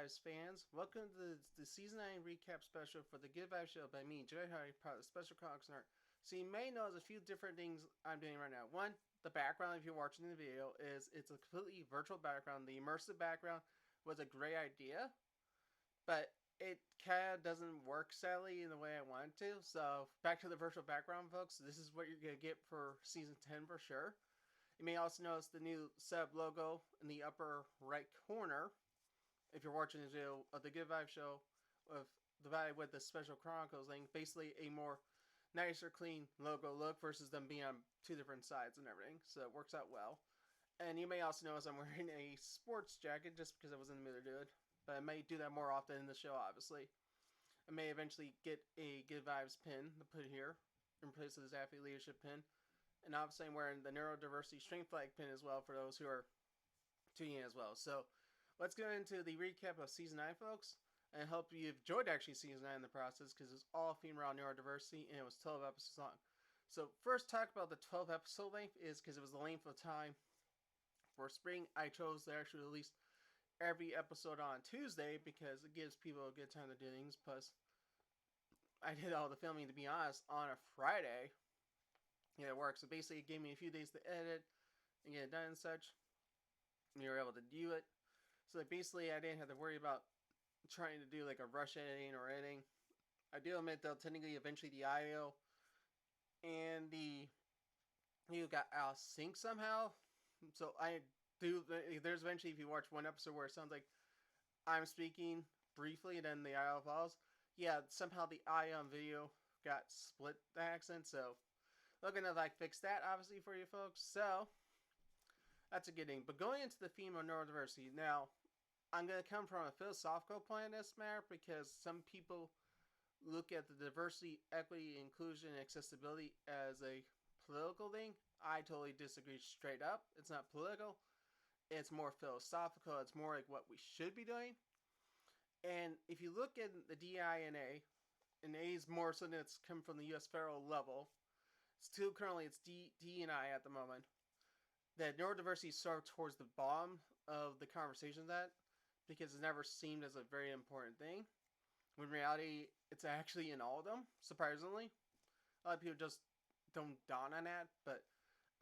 Vibes fans. Welcome to the Season 9 recap special for the Good Vibes Show by me, Joey Hardy, part of the Special Comics Art. So you may notice a few different things I'm doing right now. One, the background, if you're watching the video, it's a completely virtual background. The immersive background was a great idea, but it kind of doesn't work, sadly, in the way I want it to. So back to the virtual background, folks. This is what you're going to get for Season 10 for sure. You may also notice the new sub logo in the upper right corner if you're watching the video of the Good Vibe Show with the vibe with the Special Chronicles link, basically a more nicer, clean logo look versus them being on two different sides and everything. So it works out well. And you may also notice I'm wearing a sports jacket just because I was in the mood to do it. But I may do that more often in the show, obviously. I may eventually get a Good Vibes pin to put here in place of this athlete leadership pin. And obviously I'm wearing the Neurodiversity Strength Flag pin as well for those who are tuning in as well. So let's get into the recap of Season 9, folks. And I hope you enjoyed actually Season 9 in the process because it was all themed around neurodiversity and it was 12 episodes long. So first talk about the 12 episode length is because it was the length of time. For spring, I chose to actually release every episode on Tuesday because it gives people a good time to do things. Plus, I did all the filming, to be honest, on a Friday. Yeah, it works. So basically, it gave me a few days to edit and get it done and such. And you were able to do it. So like basically, I didn't have to worry about trying to do like a rush editing or editing. I do admit though, technically, eventually the IO and the you got out of sync somehow. So I do. There's eventually, if you watch one episode where it sounds like I'm speaking briefly and then the IO follows. Yeah, somehow the IO and video got split the accent. So looking to like fix that obviously for you folks. So that's a good thing. But going into the theme of neurodiversity now. I'm going to come from a philosophical point in this matter because some people look at the diversity, equity, inclusion, and accessibility as a political thing. I totally disagree straight up. It's not political. It's more philosophical. It's more like what we should be doing. And if you look at the DI and A is more something that's come from the U.S. federal level. Still currently it's D and I at the moment. That neurodiversity is sort of towards the bottom of the conversation that because it's never seemed as a very important thing. When in reality, it's actually in all of them, surprisingly. A lot of people just don't dawn on that, but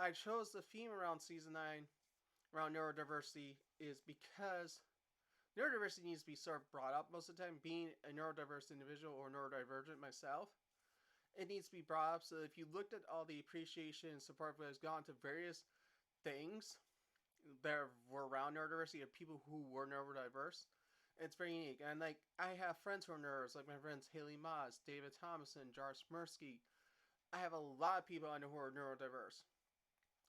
I chose the theme around Season 9, around neurodiversity, is because neurodiversity needs to be sort of brought up most of the time. Being a neurodiverse individual or neurodivergent myself, it needs to be brought up so that if you looked at all the appreciation and support that has gone to various things that were around neurodiversity of people who were neurodiverse. It's very unique. And like I have friends who are nerds, like my friends Haley Moss, David Thomason, Jarvis Mirsky. I have a lot of people I know who are neurodiverse.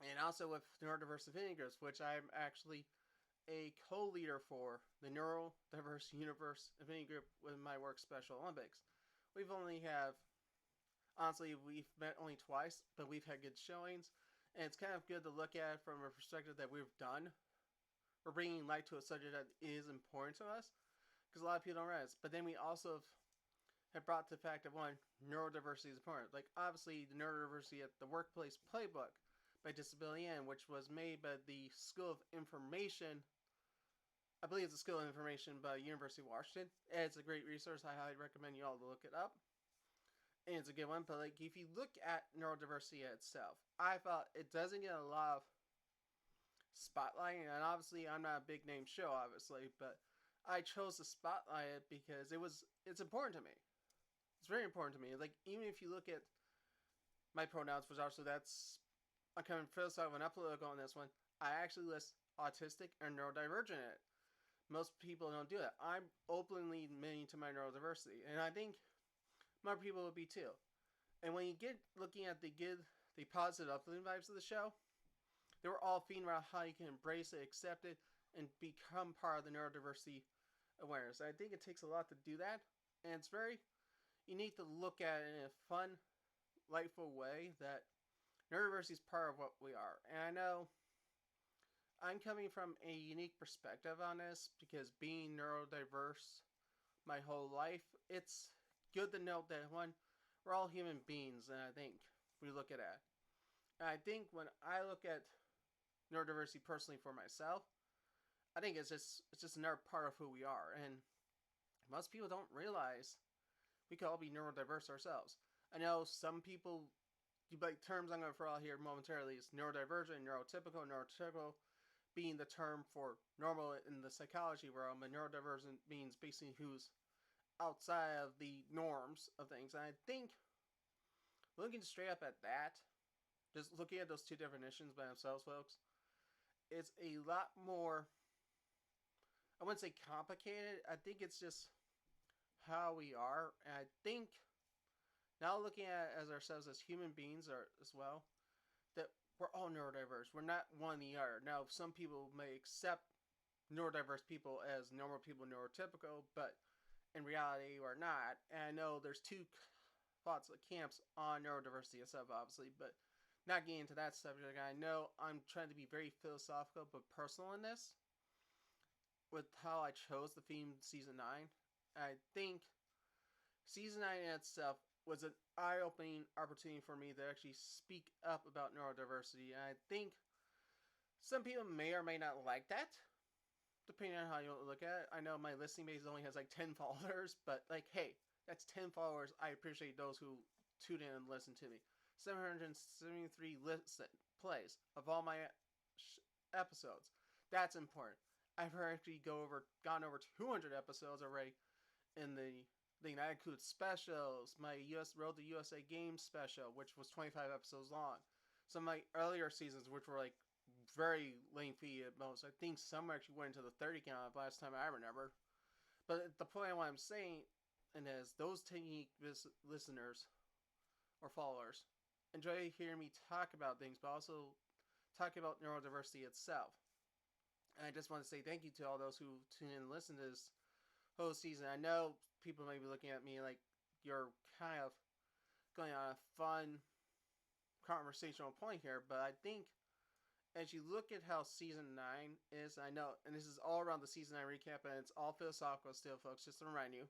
And also with Neurodiverse Affinity Groups, which I'm actually a co-leader for the Neurodiverse Universe Affinity Group with my work Special Olympics. We've only have honestly we've met only twice, but we've had good showings. And it's kind of good to look at from a perspective that we've done. We're bringing light to a subject that is important to us. Because a lot of people don't realize. But then we also have brought the fact that, one, neurodiversity is important. Like, obviously, the Neurodiversity at the Workplace Playbook by Disability N, which was made by the School of Information. I believe it's the School of Information by University of Washington. It's a great resource. I highly recommend you all to look it up. And it's a good one, but like if you look at neurodiversity itself, I thought it doesn't get a lot of spotlight, and obviously I'm not a big name show, obviously, but I chose to spotlight it because it's important to me. It's very important to me. Like even if you look at my pronouns, which also I'm coming philosophical and not political on this one, I actually list autistic and neurodivergent in it. Most people don't do that. I'm openly admitting to my neurodiversity, and I think more people would be too. And when you get looking at the positive uplifting vibes of the show, they were all themed around how you can embrace it, accept it, and become part of the neurodiversity awareness. I think it takes a lot to do that, and it's very unique to look at it in a fun, lightful way that neurodiversity is part of what we are. And I know I'm coming from a unique perspective on this because being neurodiverse my whole life, it's good to note that one, we're all human beings, and I think we look at that. And I think when I look at neurodiversity personally for myself, I think it's just another part of who we are, and most people don't realize we could all be neurodiverse ourselves. I know some people, like terms I'm going to throw out here momentarily is neurodivergent, neurotypical, neurotypical being the term for normal in the psychology realm, and neurodivergent means basically who's outside of the norms of things. And I think looking straight up at that, just looking at those two definitions by themselves, folks, it's a lot more, I wouldn't say complicated. I think it's just how we are. And I think now looking at as ourselves as human beings are as well, that we're all neurodiverse. We're not one or the other. Now, some people may accept neurodiverse people as normal people, neurotypical, but in reality, we're not. And I know there's two thoughts of camps on neurodiversity itself, obviously, but not getting into that subject. I know I'm trying to be very philosophical but personal in this with how I chose the theme season 9. I think season 9 in itself was an eye-opening opportunity for me to actually speak up about neurodiversity. And I think some people may or may not like that, depending on how you look at it. I know my listening base only has like 10 followers, but like, hey, that's 10 followers. I appreciate those who tune in and listen to me. 773 plays of all my episodes. That's important. I've actually gone over 200 episodes already in the thing. That includes specials, my Road to USA Games special, which was 25 episodes long. Some of my earlier seasons, which were like very lengthy at most. I think some actually went into the 30 count last time I remember. But the point of what I'm saying is those technique listeners or followers enjoy hearing me talk about things, but also talk about neurodiversity itself. And I just want to say thank you to all those who tune in and listen to this whole season. I know people may be looking at me like you're kind of going on a fun conversational point here, but I think as you look at how season 9 is, I know, and this is all around the season 9 recap, and it's all philosophical still, folks, just to remind you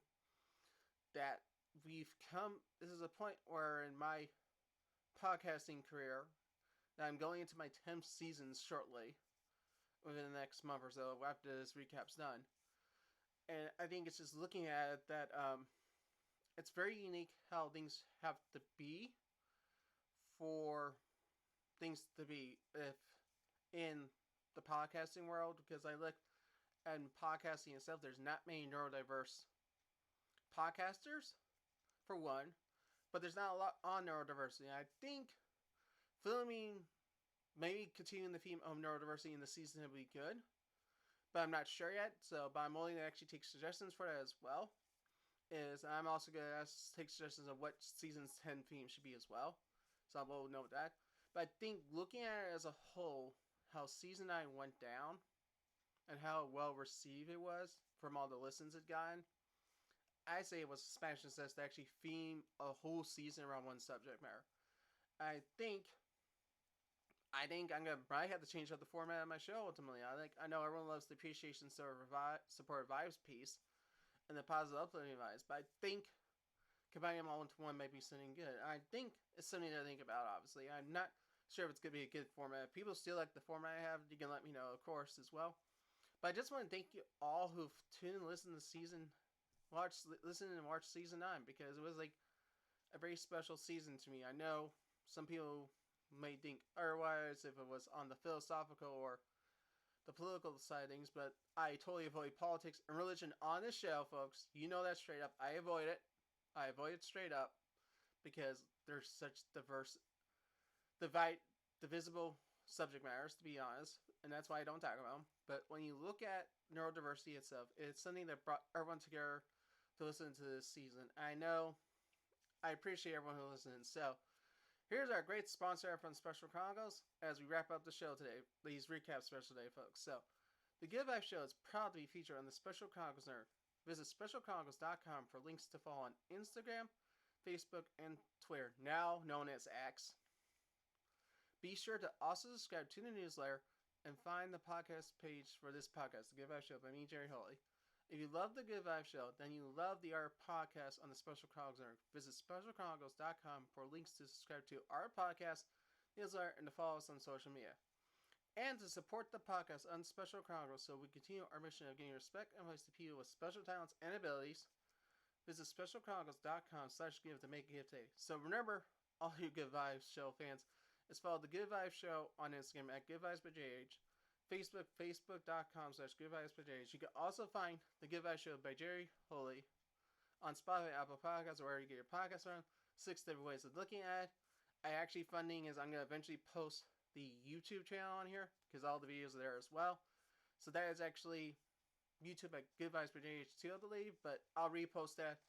that this is a point where in my podcasting career, that I'm going into my 10th season shortly, within the next month or so, after this recap's done. And I think it's just looking at it that it's very unique how things have to be for things to be if in the podcasting world, because I look at podcasting itself, there's not many neurodiverse podcasters, for one, but there's not a lot on neurodiversity. I think filming, maybe continuing the theme of neurodiversity in the season would be good, but I'm not sure yet. But I'm willing to actually take suggestions for that as well. I'm also going to take suggestions of what season's 10 theme should be as well. So I will note that. But I think looking at it as a whole, how season 9 went down, and how well received it was from all the listens it gotten, I say it was a Spanish success to actually theme a whole season around one subject matter. I think I'm gonna probably have to change up the format of my show ultimately. I know everyone loves the appreciation support vibes piece and the positive uplifting vibes, but I think combining them all into one might be something good. I think it's something to think about. Obviously, I'm not sure if it's gonna be a good format. If people still like the format I have, you can let me know, of course, as well. But I just want to thank you all who've tuned and listened to listen and watch season 9, because it was like a very special season to me. I know some people may think otherwise if it was on the philosophical or the political side of things, but I totally avoid politics and religion on this show, folks. You know that straight up. I avoid it. I avoid it straight up because there's such divisible subject matters, to be honest, and that's why I don't talk about them. But when you look at neurodiversity itself, it's something that brought everyone together to listen to this season. I know I appreciate everyone who listens. So here's our great sponsor from Special Chronicles as we wrap up the show today, these recap special day, folks. So the Good Life Show is proud to be featured on the Special Chronicles Network. Visit specialchronicles.com for links to follow on Instagram, Facebook, and Twitter, now known as X. Be sure to also subscribe to the newsletter and find the podcast page for this podcast, The Good Vibe Show by me, Jerry Holley. If you love The Good Vibe Show, then you love the art podcast on the Special Chronicles Network. Visit specialchronicles.com for links to subscribe to our podcast, newsletter, and to follow us on social media. and to support the podcast on Special Chronicles so we continue our mission of giving respect and voice to people with special talents and abilities. Visit specialchronicles.com/give to make a gift today. So remember, all you Good Vibes Show fans, is follow the Good Vibes Show on Instagram at Good Vibes by JH, Facebook, facebook.com/Good Vibes by JH. You can also find the Good Vibes Show by Jerry Holy on Spotify, Apple Podcasts, or wherever you get your podcasts from. 6 different ways of looking at it. I actually funding is I'm going to eventually post the YouTube channel on here because all the videos are there as well. So that is actually YouTube at Good Vibes by JH2, I believe, but I'll repost that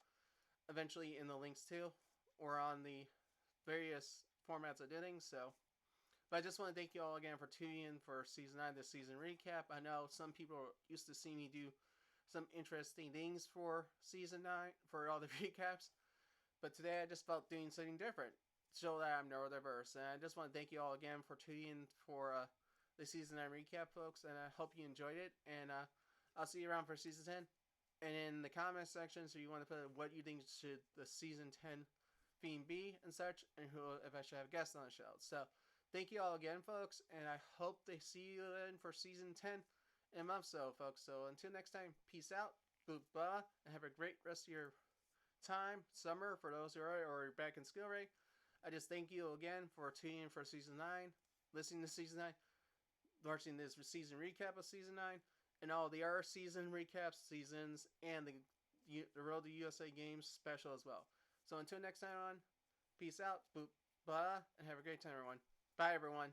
eventually in the links too, or on the various formats of doing so. But I just want to thank you all again for tuning in for Season 9, this season recap. I know some people used to see me do some interesting things for Season 9, for all the recaps, but today I just felt doing something different, show that I'm neurodiverse. And I just want to thank you all again for tuning in for the Season 9 recap, folks, and I hope you enjoyed it. And I'll see you around for Season 10. And in the comment section, so you want to put what you think should the Season 10 theme be and such, and who, if I should have guests on the show. So thank you all again, folks, and I hope they see you in for Season 10 in a month so, folks. So until next time, peace out, boop, blah, and have a great rest of your time, summer, for those who are or back in school, right? I just thank you again for tuning in for Season 9, listening to Season 9, watching this season recap of Season 9, and all the other season recaps, seasons, and the Road to USA Games special as well. So until next time on, peace out, boop, blah, and have a great time, everyone. Bye, everyone.